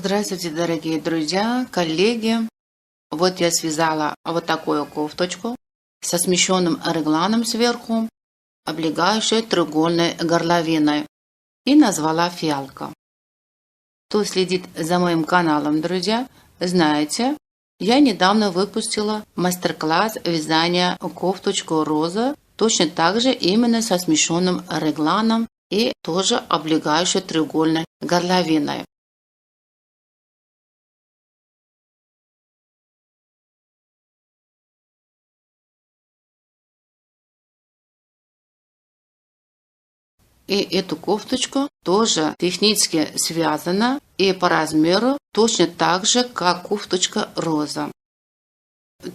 Здравствуйте, дорогие друзья, коллеги! Вот я связала вот такую кофточку со смещенным регланом сверху, облегающей треугольной горловиной, и назвала «Фиалка». Кто следит за моим каналом, друзья, знаете, я недавно выпустила мастер-класс вязания кофточку роза, точно так же именно со смещенным регланом и тоже облегающей треугольной горловиной. И эту кофточку тоже технически связана и по размеру точно так же, как кофточка роза.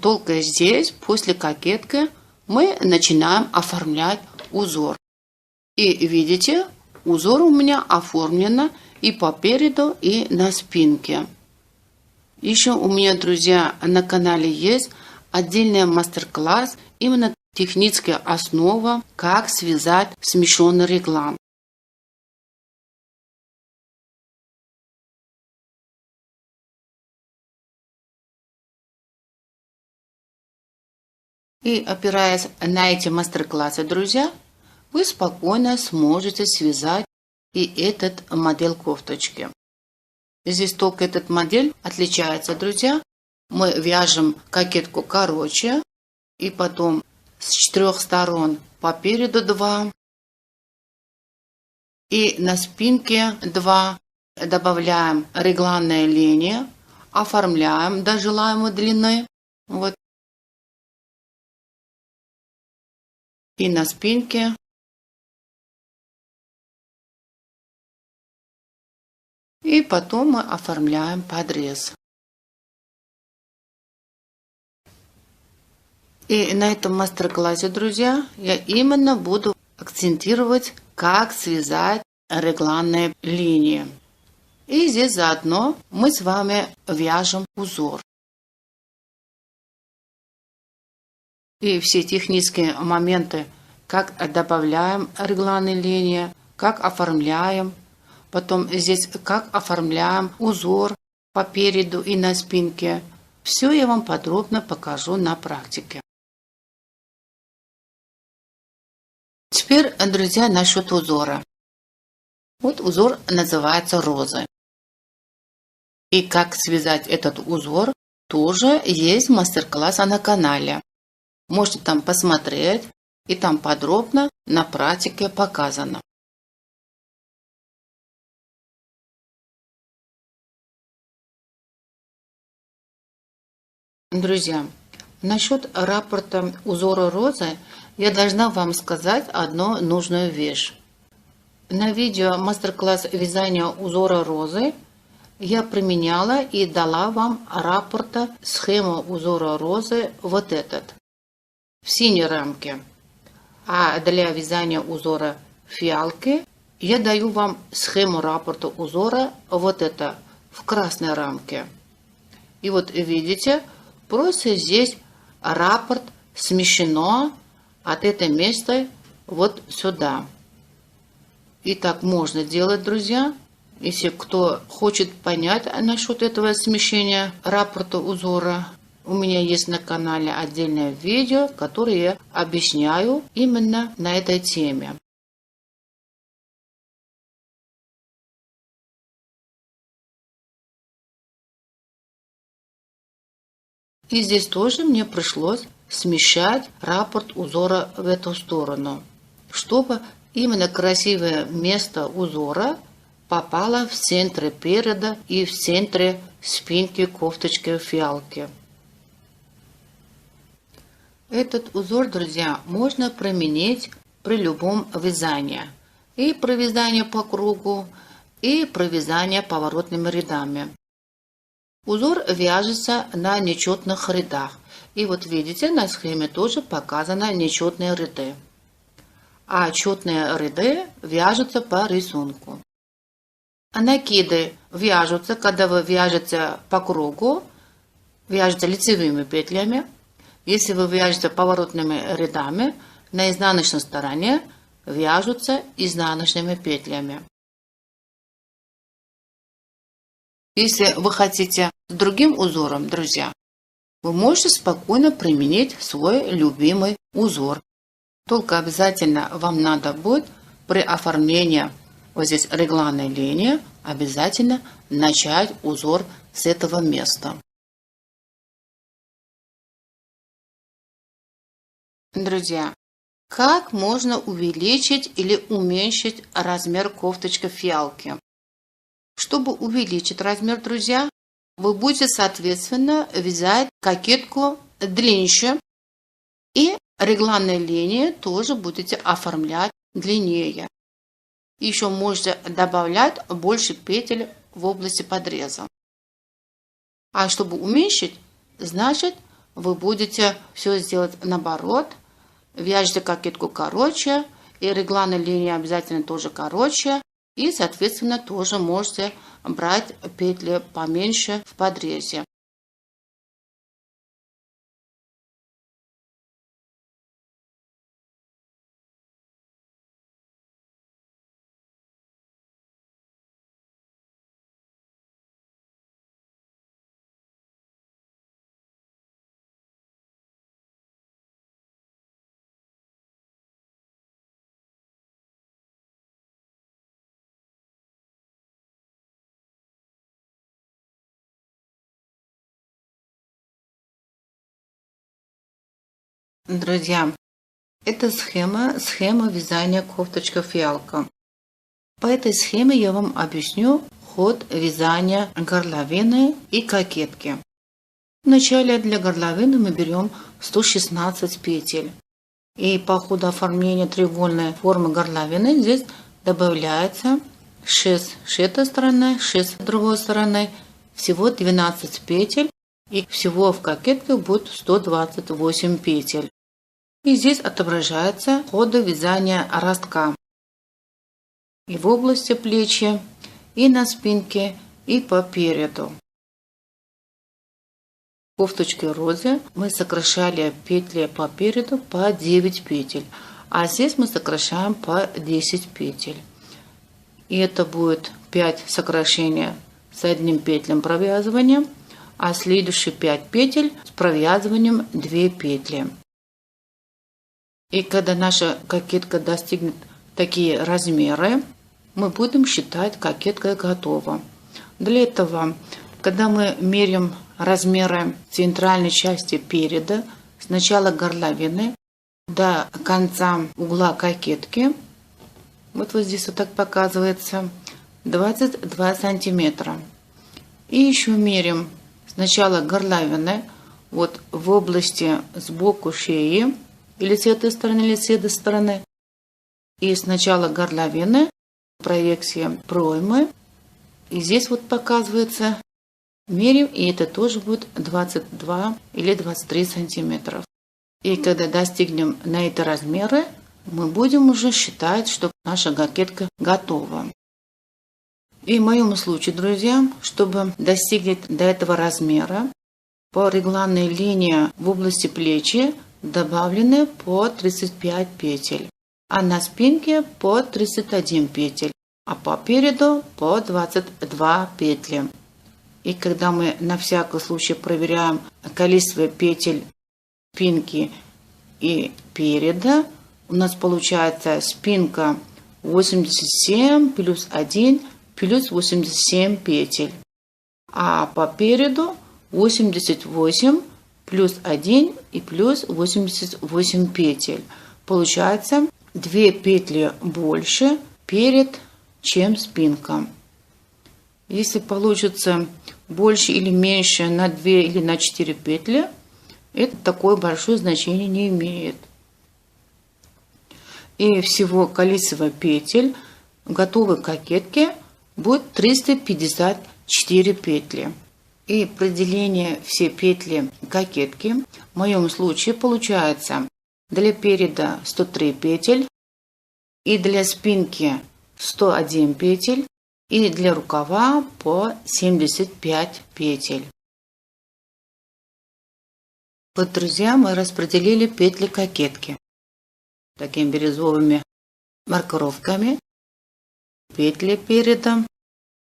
Только здесь, после кокетки, мы начинаем оформлять узор. И видите, узор у меня оформлен и по переду, и на спинке. Еще у меня, друзья, на канале есть отдельный мастер-класс именно техническая основа, как связать смещенный реглан. И опираясь на эти мастер-классы, друзья, вы спокойно сможете связать и этот модель кофточки. Здесь только этот модель отличается, друзья. Мы вяжем кокетку короче, и потом с 4 сторон по переду 2 и на спинке 2 добавляем регланные линии, оформляем до желаемой длины, вот, и на спинке и потом мы оформляем подрез. И на этом мастер-классе, друзья, я именно буду акцентировать, как связать регланные линии. И здесь заодно мы с вами вяжем узор. И все технические моменты, как добавляем регланные линии, как оформляем, потом здесь как оформляем узор по переду и на спинке. Все я вам подробно покажу на практике. Теперь, друзья, насчет узора. Вот узор называется розы. И как связать этот узор, тоже есть мастер-класс на канале. Можете там посмотреть, и там подробно на практике показано. Друзья, Насчет раппорта узора розы я должна вам сказать одну нужную вещь. На видео мастер-класс вязания узора розы я применяла и дала вам раппорта схему узора розы вот этот, в синей рамке. А для вязания узора фиалки я даю вам схему раппорта узора вот это, в красной рамке. И вот видите, просто здесь раппорт смещено от этого места вот сюда. И так можно делать, друзья. Если кто хочет понять насчет этого смещения раппорта узора, у меня есть на канале отдельное видео, которое я объясняю именно на этой теме. И здесь тоже мне пришлось смещать раппорт узора в эту сторону, чтобы именно красивое место узора попало в центре переда и в центре спинки кофточки фиалки. Этот узор, друзья, можно применить при любом вязании. И при вязании по кругу, и при вязании поворотными рядами. Узор вяжется на нечетных рядах. И вот видите, на схеме тоже показаны нечетные ряды. А четные ряды вяжутся по рисунку. А накиды вяжутся, когда вы вяжете по кругу, вяжете лицевыми петлями. Если вы вяжете поворотными рядами, на изнаночной стороне вяжутся изнаночными петлями. Если вы хотите с другим узором, друзья, вы можете спокойно применить свой любимый узор. Только обязательно вам надо будет при оформлении вот здесь регланной линии обязательно начать узор с этого места. Друзья, как можно увеличить или уменьшить размер кофточки фиалки? Чтобы увеличить размер, друзья, вы будете, соответственно, вязать кокетку длиннее и регланные линии тоже будете оформлять длиннее. Еще можете добавлять больше петель в области подреза. А чтобы уменьшить, значит, вы будете все сделать наоборот. Вяжете кокетку короче, и регланные линии обязательно тоже короче. И, соответственно, тоже можете брать петли поменьше в подрезе. Друзья, это схема вязания кофточка фиалка. По этой схеме я вам объясню ход вязания горловины и кокетки. Вначале для горловины мы берем 116 петель. И по ходу оформления треугольной формы горловины здесь добавляется 6 с этой стороны, 6 с другой стороны. Всего 12 петель. И всего в кокетке будет 128 петель. И здесь отображается ходы вязания ростка. И в области плечи, и на спинке, и по переду. В кофточке розы мы сокращали петли по переду по 9 петель. А здесь мы сокращаем по 10 петель. И это будет 5 сокращений с одним петлем провязывания, а следующие 5 петель с провязыванием 2 петли. И когда наша кокетка достигнет такие размеры, мы будем считать, кокетка готова. Для этого, когда мы меряем размеры центральной части переда, с начала горловины до конца угла кокетки, вот здесь вот так показывается, 22 сантиметра. И еще меряем с начала горловины вот в области сбоку шеи, или с этой стороны, или с этой стороны. И сначала горловины, проекция проймы. И здесь вот показывается, меряем, и это тоже будет 22 или 23 сантиметров. И когда достигнем на эти размеры, мы будем уже считать, что наша кокетка готова. И в моем случае, друзья, чтобы достигнуть до этого размера, по регланной линии в области плечи добавлены по 35 петель, а на спинке по 31 петель, а по переду по 22 петли. И когда мы на всякий случай проверяем количество петель спинки и переда, у нас получается спинка 87 плюс 1 плюс 87 петель, а по переду 88 плюс 1 и плюс 88 петель. Получается 2 петли больше перед, чем спинка. Если получится больше или меньше на 2 или на 4 петли, это такое большое значение не имеет. И всего количество петель готовой кокетки будет 354 петли. И при делении все петли кокетки в моем случае получается для переда 103 петель, и для спинки 101 петель, и для рукава по 75 петель. Вот, друзья, мы распределили петли кокетки такими бирюзовыми маркировками. Петли переда.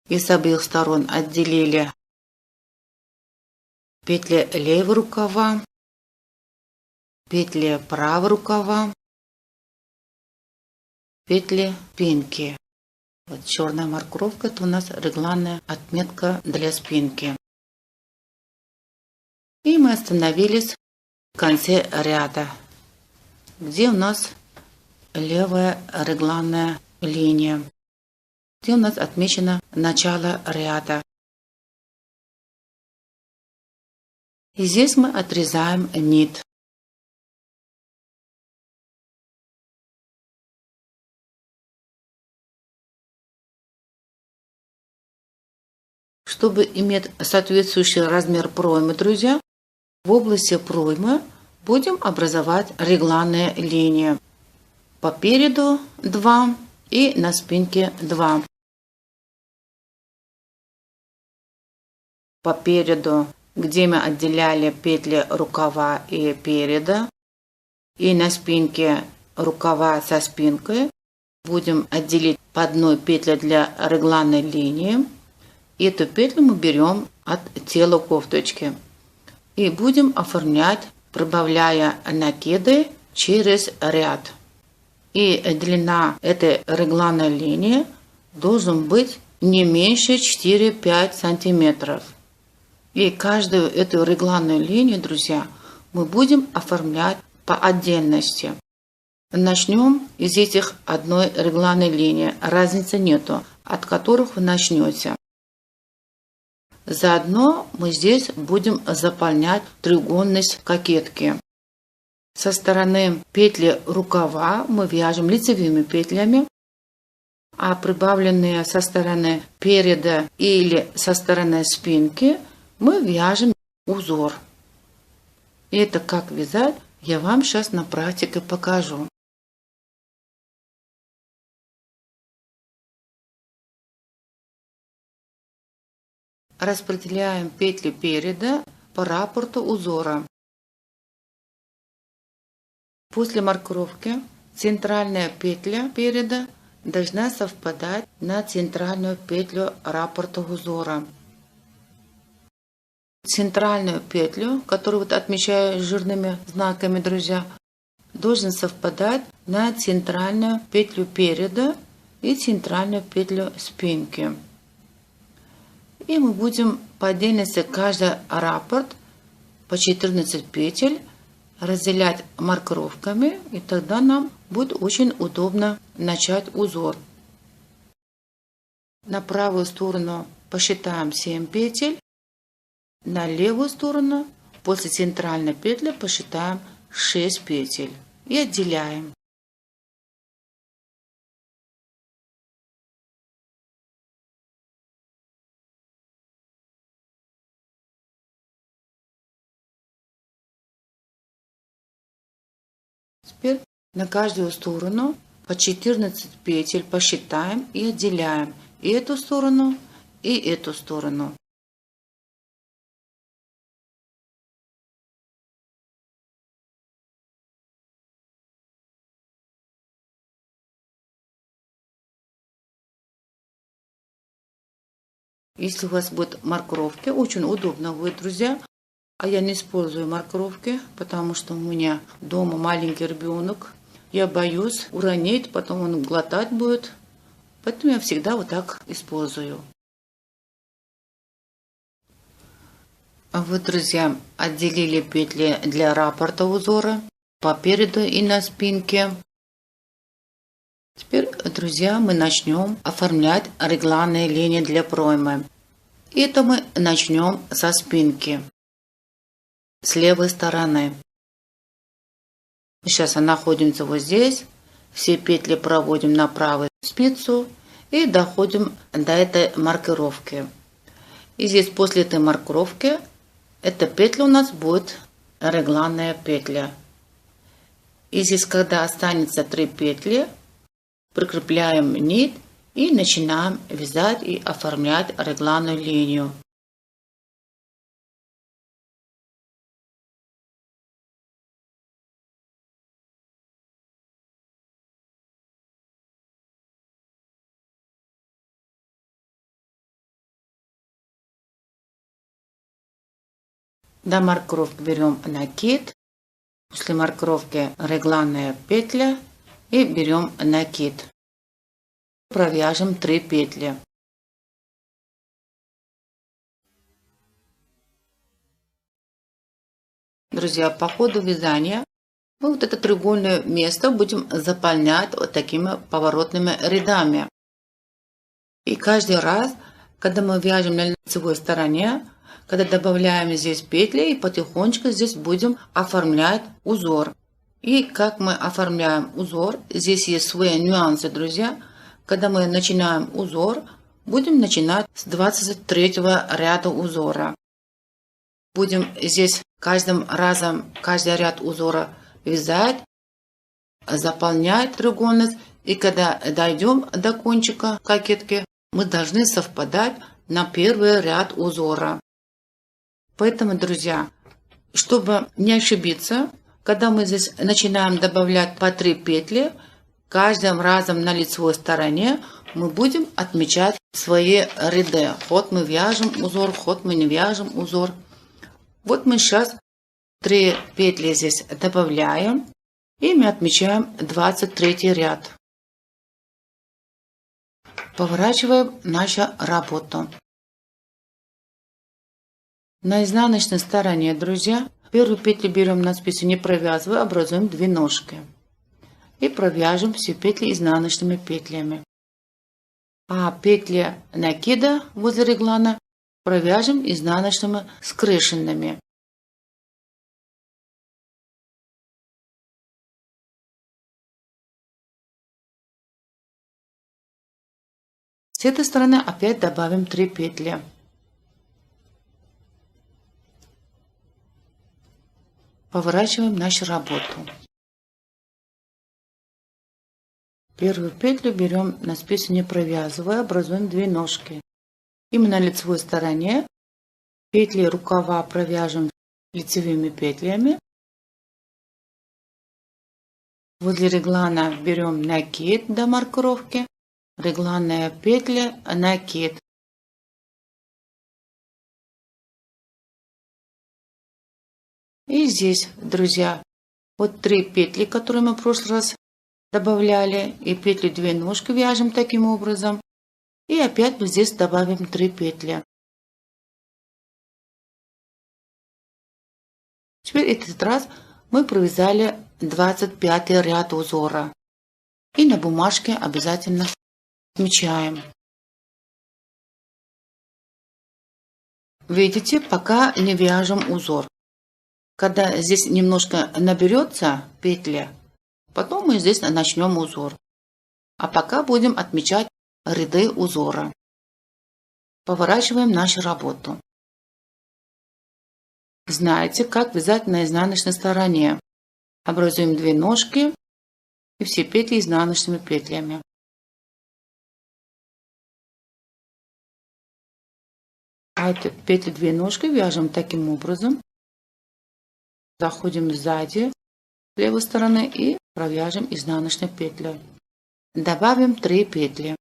И с обеих сторон отделили петли левого рукава, петли правого рукава, петли спинки. Вот черная маркировка — это у нас регланная отметка для спинки. И мы остановились в конце ряда, где у нас левая регланная линия, где у нас отмечено начало ряда. И здесь мы отрезаем нить. Чтобы иметь соответствующий размер проймы, друзья, в области проймы будем образовать регланные линии. По переду 2 и на спинке 2. По переду, где мы отделяли петли рукава и переда, и на спинке рукава со спинкой, будем отделить по одной петле для регланной линии. Эту петлю мы берем от тела кофточки и будем оформлять, прибавляя накиды через ряд. И длина этой регланной линии должен быть не меньше 4-5 сантиметров. И каждую эту регланную линию, друзья, мы будем оформлять по отдельности. Начнем из этих одной регланной линии, разницы нету, от которых вы начнете. Заодно мы здесь будем заполнять треугольность кокетки. Со стороны петли рукава мы вяжем лицевыми петлями, а прибавленные со стороны переда или со стороны спинки мы вяжем узор. И это как вязать, я вам сейчас на практике покажу. Распределяем петли переда по раппорту узора. После маркировки центральная петля переда должна совпадать на центральную петлю раппорта узора. Центральную петлю, которую вот отмечаю жирными знаками, друзья, должен совпадать на центральную петлю переда и центральную петлю спинки. И мы будем по отдельности каждый раппорт по 14 петель разделять маркировками, и тогда нам будет очень удобно начать узор. На правую сторону посчитаем 7 петель, на левую сторону после центральной петли посчитаем 6 петель и отделяем. Теперь на каждую сторону по 14 петель посчитаем и отделяем и эту сторону, и эту сторону. Если у вас будут маркировки, очень удобно будет, друзья. А я не использую маркировки, потому что у меня дома маленький ребенок. Я боюсь уронить, потом он глотать будет. Поэтому я всегда вот так использую. А вот, друзья, отделили петли для раппорта узора по переду и на спинке. Теперь, друзья, мы начнем оформлять регланные линии для проймы. И это мы начнем со спинки, с левой стороны. Сейчас находимся вот здесь. Все петли проводим на правую спицу и доходим до этой маркировки. И здесь после этой маркировки эта петля у нас будет регланная петля. И здесь, когда останется 3 петли, прикрепляем нить и начинаем вязать и оформлять регланную линию. До маркировки берем накид, после маркировки регланная петля и берем накид. Провяжем 3 петли. Друзья, по ходу вязания мы вот это треугольное место будем заполнять вот такими поворотными рядами. И каждый раз, когда мы вяжем на лицевой стороне, когда добавляем здесь петли, и потихонечку здесь будем оформлять узор. И как мы оформляем узор, здесь есть свои нюансы, друзья. Когда мы начинаем узор, будем начинать с 23 ряда узора. Будем здесь каждый ряд узора вязать, заполнять треугольность. И когда дойдем до кончика кокетки, мы должны совпадать на первый ряд узора. Поэтому, друзья, чтобы не ошибиться, когда мы здесь начинаем добавлять по 3 петли, каждым разом на лицевой стороне мы будем отмечать свои ряды. Ход мы вяжем узор, ход мы не вяжем узор. Вот мы сейчас 3 петли здесь добавляем, и мы отмечаем 23 ряд. Поворачиваем нашу работу. На изнаночной стороне, друзья, первую петлю берем на спицу, не провязывая, образуем 2 ножки. И провяжем все петли изнаночными петлями. А петли накида возле реглана провяжем изнаночными скрещенными. С этой стороны опять добавим 3 петли. Поворачиваем нашу работу. Первую петлю берем на спицу, не провязывая, образуем 2 ножки. Именно на лицевой стороне петли рукава провяжем лицевыми петлями. Возле реглана берем накид до маркировки, регланная петля, накид. И здесь, друзья, вот 3 петли, которые мы в прошлый раз добавляли, и петли 2 ножки вяжем таким образом. И опять вот здесь добавим 3 петли. Теперь этот раз мы провязали 25 ряд узора. И на бумажке обязательно отмечаем. Видите, пока не вяжем узор. Когда здесь немножко наберется петля, потом мы здесь начнем узор. А пока будем отмечать ряды узора. Поворачиваем нашу работу. Знаете, как вязать на изнаночной стороне. Образуем 2 ножки и все петли изнаночными петлями. А эти петли 2 ножки вяжем таким образом. Заходим сзади с левой стороны и провяжем изнаночной петлей. Добавим 3 петли.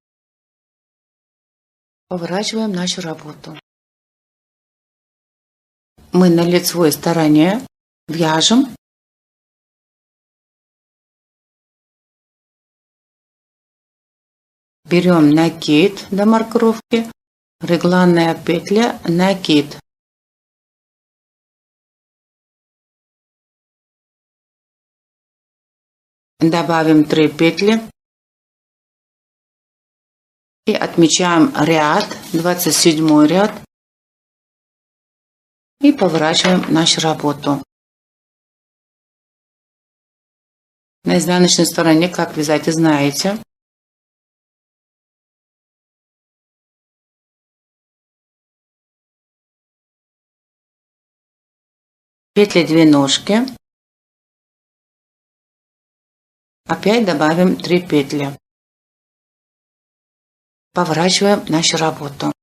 Поворачиваем нашу работу. Мы на лицевой стороне вяжем берем накид до маркировки, регланная петля, накид. Добавим 3 петли и отмечаем ряд, 27 ряд, и поворачиваем нашу работу. На изнаночной стороне как вязать, знаете. Петли 2 ножки. Опять добавим 3 петли. Поворачиваем нашу работу.